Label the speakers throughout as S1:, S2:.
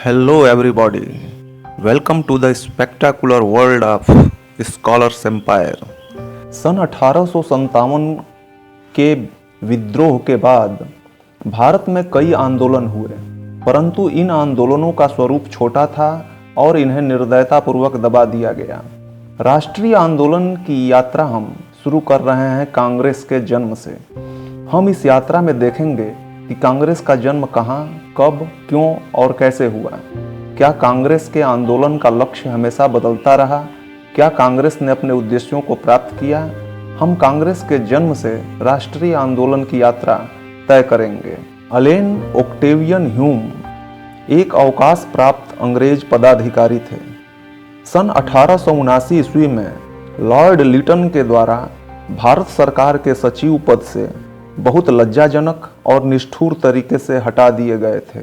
S1: Hello, everybody. Welcome to the spectacular world of Scholars Empire. सन 1857 के विद्रोह के बाद भारत में कई आंदोलन हुए, परंतु इन आंदोलनों का स्वरूप छोटा था और इन्हें निर्दयतापूर्वक दबा दिया गया। राष्ट्रीय आंदोलन की यात्रा हम शुरू कर रहे हैं कांग्रेस के जन्म से। हम इस यात्रा में देखेंगे कि कांग्रेस का जन्म कहाँ, कब, क्यों और कैसे हुआ। क्या कांग्रेस के आंदोलन का लक्ष्य हमेशा बदलता रहा? क्या कांग्रेस ने अपने उद्देश्यों को प्राप्त किया? हम कांग्रेस के जन्म से राष्ट्रीय आंदोलन की यात्रा तय करेंगे। अलेन ओक्टेवियन ह्यूम एक अवकाश प्राप्त अंग्रेज पदाधिकारी थे। सन 1879 ईस्वी में लॉर्ड लिटन के द्वारा भारत सरकार के सचिव पद से बहुत लज्जाजनक और निष्ठुर तरीके से हटा दिए गए थे।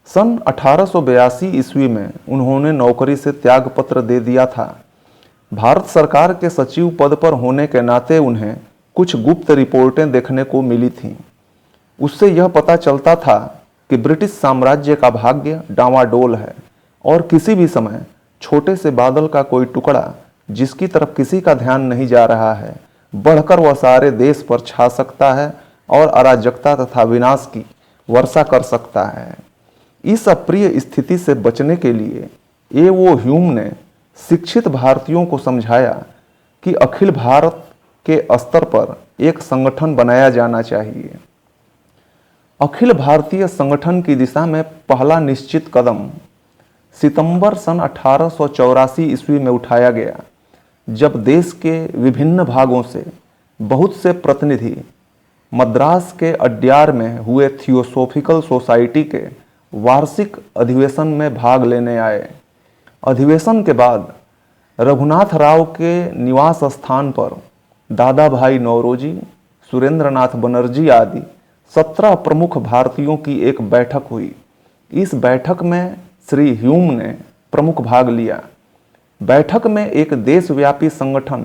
S1: सन 1882 ईस्वी में उन्होंने नौकरी से त्यागपत्र दे दिया था। भारत सरकार के सचिव पद पर होने के नाते उन्हें कुछ गुप्त रिपोर्टें देखने को मिली थीं। उससे यह पता चलता था कि ब्रिटिश साम्राज्य का भाग्य डांवाडोल है और किसी भी समय छोटे से बादल का कोई टुकड़ा जिसकी तरफ किसी का ध्यान नहीं जा रहा है, बढ़कर वह सारे देश पर छा सकता है और अराजकता तथा विनाश की वर्षा कर सकता है। इस अप्रिय स्थिति से बचने के लिए ए.ओ. ह्यूम ने शिक्षित भारतीयों को समझाया कि अखिल भारत के स्तर पर एक संगठन बनाया जाना चाहिए। अखिल भारतीय संगठन की दिशा में पहला निश्चित कदम सितंबर सन 1884 ईस्वी में उठाया गया, जब देश के विभिन्न भागों से बहुत से प्रतिनिधि मद्रास के अड्यार में हुए थियोसॉफिकल सोसाइटी के वार्षिक अधिवेशन में भाग लेने आए। अधिवेशन के बाद रघुनाथ राव के निवास स्थान पर दादा भाई नौरोजी, सुरेंद्रनाथ बनर्जी आदि 17 प्रमुख भारतीयों की एक बैठक हुई। इस बैठक में श्री ह्यूम ने प्रमुख भाग लिया। बैठक में एक देशव्यापी संगठन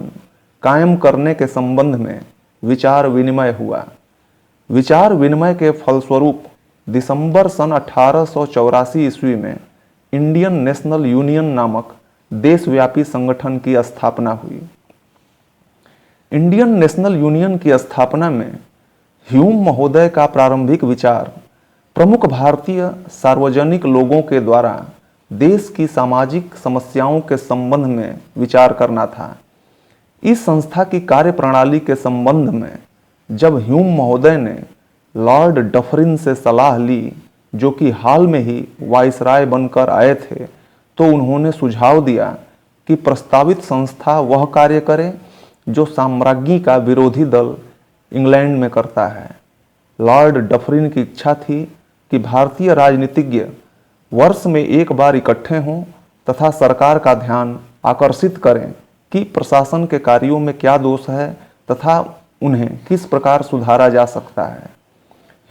S1: कायम करने के संबंध में विचार विनिमय हुआ। विचार विनिमय के फलस्वरूप दिसंबर सन 1884 ईस्वी में इंडियन नेशनल यूनियन नामक देशव्यापी संगठन की स्थापना हुई। इंडियन नेशनल यूनियन की स्थापना में ह्यूम महोदय का प्रारंभिक विचार प्रमुख भारतीय सार्वजनिक लोगों के द्वारा देश की सामाजिक समस्याओं के संबंध में विचार करना था। इस संस्था की कार्यप्रणाली के संबंध में जब ह्यूम महोदय ने लॉर्ड डफरिन से सलाह ली, जो कि हाल में ही वाइसराय बनकर आए थे, तो उन्होंने सुझाव दिया कि प्रस्तावित संस्था वह कार्य करे जो साम्राज्ञी का विरोधी दल इंग्लैंड में करता है। लॉर्ड डफरिन की इच्छा थी कि भारतीय राजनीतिज्ञ वर्ष में एक बार इकट्ठे हों तथा सरकार का ध्यान आकर्षित करें कि प्रशासन के कार्यों में क्या दोष है तथा उन्हें किस प्रकार सुधारा जा सकता है।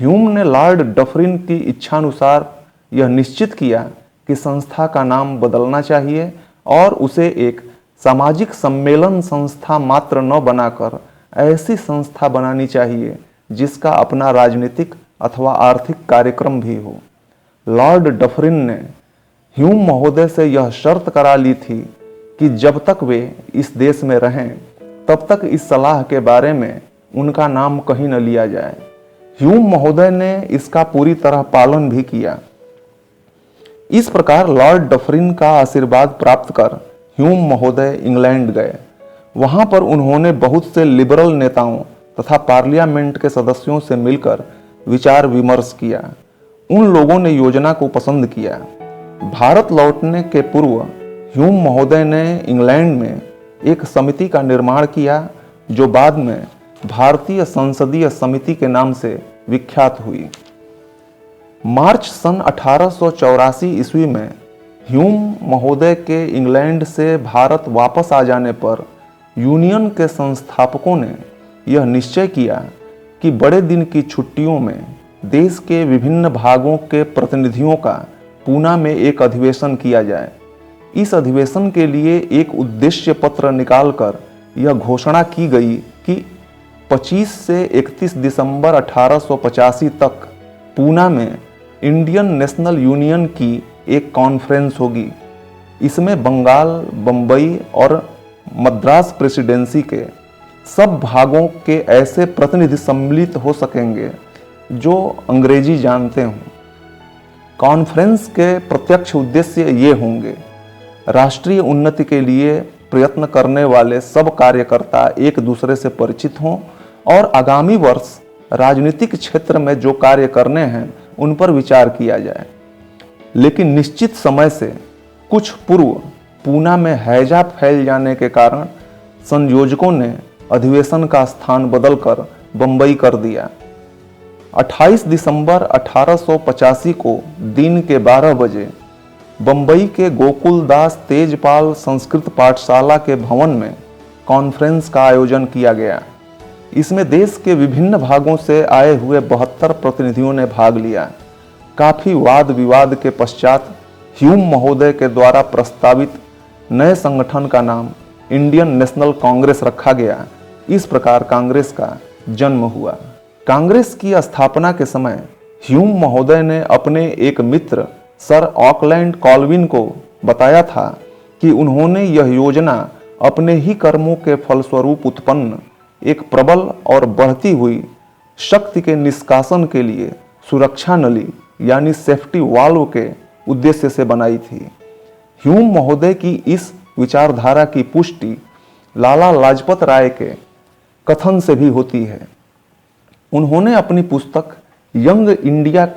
S1: ह्यूम ने लॉर्ड डफरिन की इच्छानुसार यह निश्चित किया कि संस्था का नाम बदलना चाहिए और उसे एक सामाजिक सम्मेलन संस्था मात्र न बनाकर ऐसी संस्था बनानी चाहिए जिसका अपना राजनीतिक अथवा आर्थिक कार्यक्रम भी हो। लॉर्ड डफरिन ने ह्यूम महोदय से यह शर्त करा ली थी कि जब तक वे इस देश में रहें तब तक इस सलाह के बारे में उनका नाम कहीं न लिया जाए। ह्यूम महोदय ने इसका पूरी तरह पालन भी किया। इस प्रकार लॉर्ड डफरिन का आशीर्वाद प्राप्त कर ह्यूम महोदय इंग्लैंड गए। वहां पर उन्होंने बहुत से लिबरल नेताओं तथा पार्लियामेंट के सदस्यों से मिलकर विचार विमर्श किया। उन लोगों ने योजना को पसंद किया। भारत लौटने के पूर्व ह्यूम महोदय ने इंग्लैंड में एक समिति का निर्माण किया, जो बाद में भारतीय संसदीय समिति के नाम से विख्यात हुई। मार्च सन 1884 ईस्वी में ह्यूम महोदय के इंग्लैंड से भारत वापस आ जाने पर यूनियन के संस्थापकों ने यह निश्चय किया कि बड़े दिन की छुट्टियों में देश के विभिन्न भागों के प्रतिनिधियों का पूना में एक अधिवेशन किया जाए। इस अधिवेशन के लिए एक उद्देश्य पत्र निकालकर यह घोषणा की गई कि 25 से 31 दिसंबर 1885 तक पूना में इंडियन नेशनल यूनियन की एक कॉन्फ्रेंस होगी। इसमें बंगाल, बम्बई और मद्रास प्रेसिडेंसी के सब भागों के ऐसे प्रतिनिधि सम्मिलित हो सकेंगे जो अंग्रेजी जानते हों। कॉन्फ्रेंस के प्रत्यक्ष उद्देश्य ये होंगे: राष्ट्रीय उन्नति के लिए प्रयत्न करने वाले सब कार्यकर्ता एक दूसरे से परिचित हों और आगामी वर्ष राजनीतिक क्षेत्र में जो कार्य करने हैं उन पर विचार किया जाए। लेकिन निश्चित समय से कुछ पूर्व पूना में हैजा फैल जाने के कारण संयोजकों ने अधिवेशन का स्थान बदलकर बंबई कर दिया। 28 दिसंबर 1885 को दिन के 12 बजे बंबई के गोकुलदास तेजपाल संस्कृत पाठशाला के भवन में कॉन्फ्रेंस का आयोजन किया गया। इसमें देश के विभिन्न भागों से आए हुए 72 प्रतिनिधियों ने भाग लिया। काफी वाद विवाद के पश्चात ह्यूम महोदय के द्वारा प्रस्तावित नए संगठन का नाम इंडियन नेशनल कांग्रेस रखा गया। इस प्रकार कांग्रेस का जन्म हुआ। कांग्रेस की स्थापना के समय ह्यूम महोदय ने अपने एक मित्र सर ऑकलैंड कॉल्विन को बताया था कि उन्होंने यह योजना अपने ही कर्मों के फलस्वरूप उत्पन्न एक प्रबल और बढ़ती हुई शक्ति के निष्कासन के लिए सुरक्षा नली यानी सेफ्टी वाल्व के उद्देश्य से बनाई थी। ह्यूम महोदय की इस विचारधारा की पुष्टि लाला लाजपत राय के कथन से भी होती है। उन्होंने अपनी पुस्तक यंग इंडिया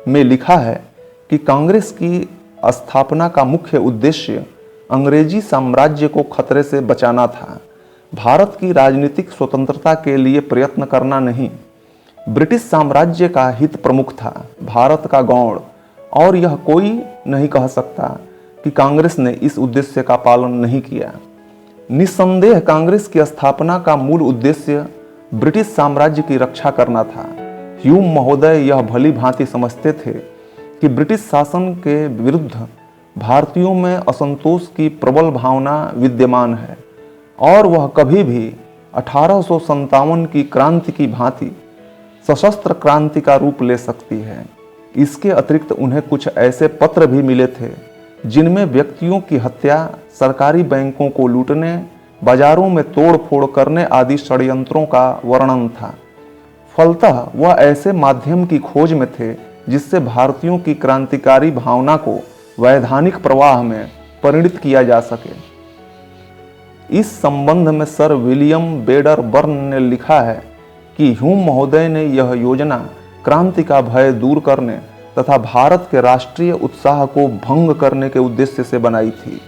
S1: में लिखा है कि कांग्रेस की स्थापना का मुख्य उद्देश्य अंग्रेजी साम्राज्य को खतरे से बचाना था, भारत की राजनीतिक स्वतंत्रता के लिए प्रयत्न करना नहीं। ब्रिटिश साम्राज्य का हित प्रमुख था, भारत का गौण, और यह कोई नहीं कह सकता कि कांग्रेस ने इस उद्देश्य का पालन नहीं किया। निस्संदेह कांग्रेस की स्थापना का मूल उद्देश्य ब्रिटिश साम्राज्य की रक्षा करना था। ह्यूम महोदय यह भली भांति समझते थे कि ब्रिटिश शासन के विरुद्ध भारतीयों में असंतोष की प्रबल भावना विद्यमान है और वह कभी भी 1857 की क्रांति की भांति सशस्त्र क्रांति का रूप ले सकती है। इसके अतिरिक्त उन्हें कुछ ऐसे पत्र भी मिले थे जिनमें व्यक्तियों की हत्या, सरकारी बैंकों को लूटने, बाजारों में तोड़ फोड़ करने आदि षड्यंत्रों का वर्णन था। फलतः वह ऐसे माध्यम की खोज में थे जिससे भारतीयों की क्रांतिकारी भावना को वैधानिक प्रवाह में परिणित किया जा सके। इस संबंध में सर विलियम बेडर बर्न ने लिखा है कि ह्यूम महोदय ने यह योजना क्रांति का भय दूर करने तथा भारत के राष्ट्रीय उत्साह को भंग करने के उद्देश्य से बनाई थी।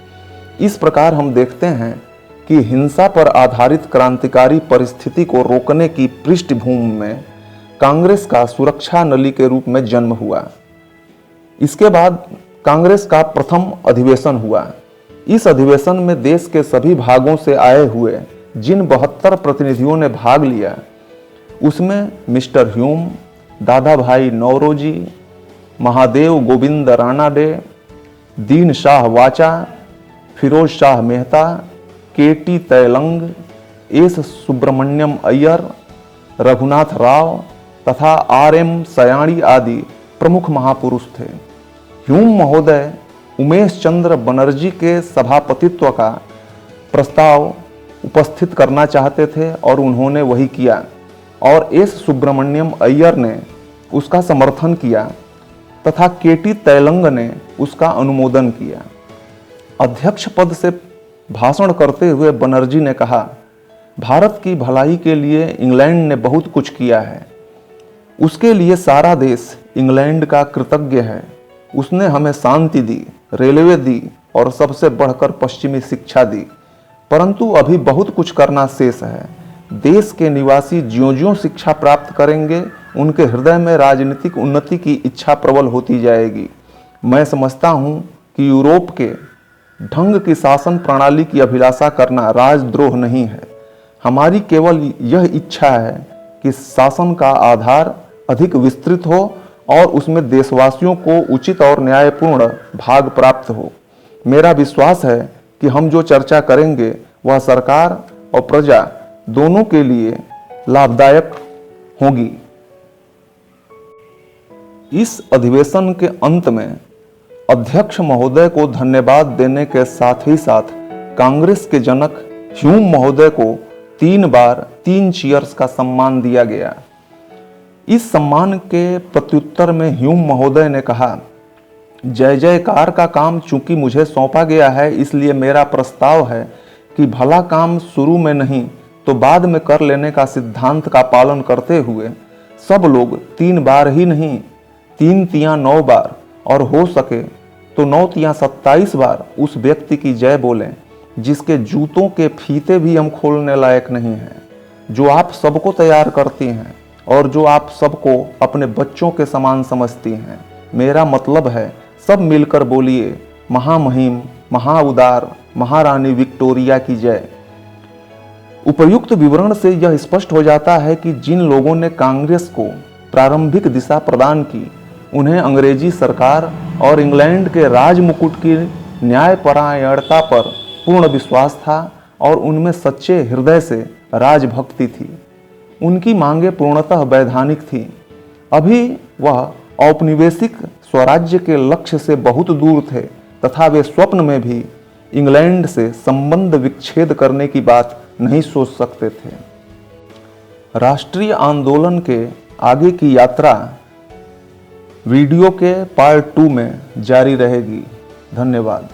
S1: इस प्रकार हम देखते हैं कि हिंसा पर आधारित क्रांतिकारी परिस्थिति को रोकने की पृष्ठभूमि में कांग्रेस का सुरक्षा नली के रूप में जन्म हुआ। इसके बाद कांग्रेस का प्रथम अधिवेशन हुआ। इस अधिवेशन में देश के सभी भागों से आए हुए जिन 72 प्रतिनिधियों ने भाग लिया उसमें मिस्टर ह्यूम, दादा भाई नौरोजी, महादेव गोविंद रानाडे, दीन शाह वाचा, फिरोज शाह मेहता, केटी तैलंग, एस सुब्रमण्यम अय्यर, रघुनाथ राव तथा आर.एम. सयाणी आदि प्रमुख महापुरुष थे। ह्यूम महोदय उमेश चंद्र बनर्जी के सभापतित्व का प्रस्ताव उपस्थित करना चाहते थे और उन्होंने वही किया और एस सुब्रमण्यम अय्यर ने उसका समर्थन किया तथा केटी तैलंग ने उसका अनुमोदन किया। अध्यक्ष पद से भाषण करते हुए बनर्जी ने कहा, भारत की भलाई के लिए इंग्लैंड ने बहुत कुछ किया है। उसके लिए सारा देश इंग्लैंड का कृतज्ञ है। उसने हमें शांति दी, रेलवे दी और सबसे बढ़कर पश्चिमी शिक्षा दी, परंतु अभी बहुत कुछ करना शेष है। देश के निवासी ज्यों-ज्यों शिक्षा प्राप्त करेंगे उनके हृदय में राजनीतिक उन्नति की इच्छा प्रबल होती जाएगी। मैं समझता हूँ कि यूरोप के ढंग की शासन प्रणाली की अभिलाषा करना राजद्रोह नहीं है। हमारी केवल यह इच्छा है कि शासन का आधार अधिक विस्तृत हो और उसमें देशवासियों को उचित और न्यायपूर्ण भाग प्राप्त हो। मेरा विश्वास है कि हम जो चर्चा करेंगे वह सरकार और प्रजा दोनों के लिए लाभदायक होगी। इस अधिवेशन के अंत में अध्यक्ष महोदय को धन्यवाद देने के साथ ही साथ कांग्रेस के जनक ह्यूम महोदय को 3 बार 3 चीयर्स का सम्मान दिया गया। इस सम्मान के प्रत्युत्तर में ह्यूम महोदय ने कहा, जय जयकार का काम चूंकि मुझे सौंपा गया है, इसलिए मेरा प्रस्ताव है कि भला काम शुरू में नहीं तो बाद में कर लेने का सिद्धांत का पालन करते हुए सब लोग 3 बार ही नहीं 3 तियां 9 बार और हो सके तो 9 तियां 27 बार उस व्यक्ति की जय बोलें जिसके जूतों के फीते भी हम खोलने लायक नहीं हैं, जो आप सबको तैयार करती हैं और जो आप सबको अपने बच्चों के समान समझती हैं। मेरा मतलब है सब मिलकर बोलिए, महामहिम महाउदार महारानी विक्टोरिया की जय। उपर्युक्त विवरण से यह स्पष्ट हो जाता है कि जिन लोगों ने कांग्रेस को प्रारंभिक दिशा प्रदान की, उन्हें अंग्रेजी सरकार और इंग्लैंड के राजमुकुट की न्यायपरायणता पर पूर्ण विश्वास था और उनमें सच्चे हृदय से राजभक्ति थी। उनकी मांगें पूर्णतः वैधानिक थीं। अभी वह औपनिवेशिक स्वराज्य के लक्ष्य से बहुत दूर थे तथा वे स्वप्न में भी इंग्लैंड से संबंध विच्छेद करने की बात नहीं सोच सकते थे। राष्ट्रीय आंदोलन के आगे की यात्रा वीडियो के पार्ट 2 में जारी रहेगी। धन्यवाद।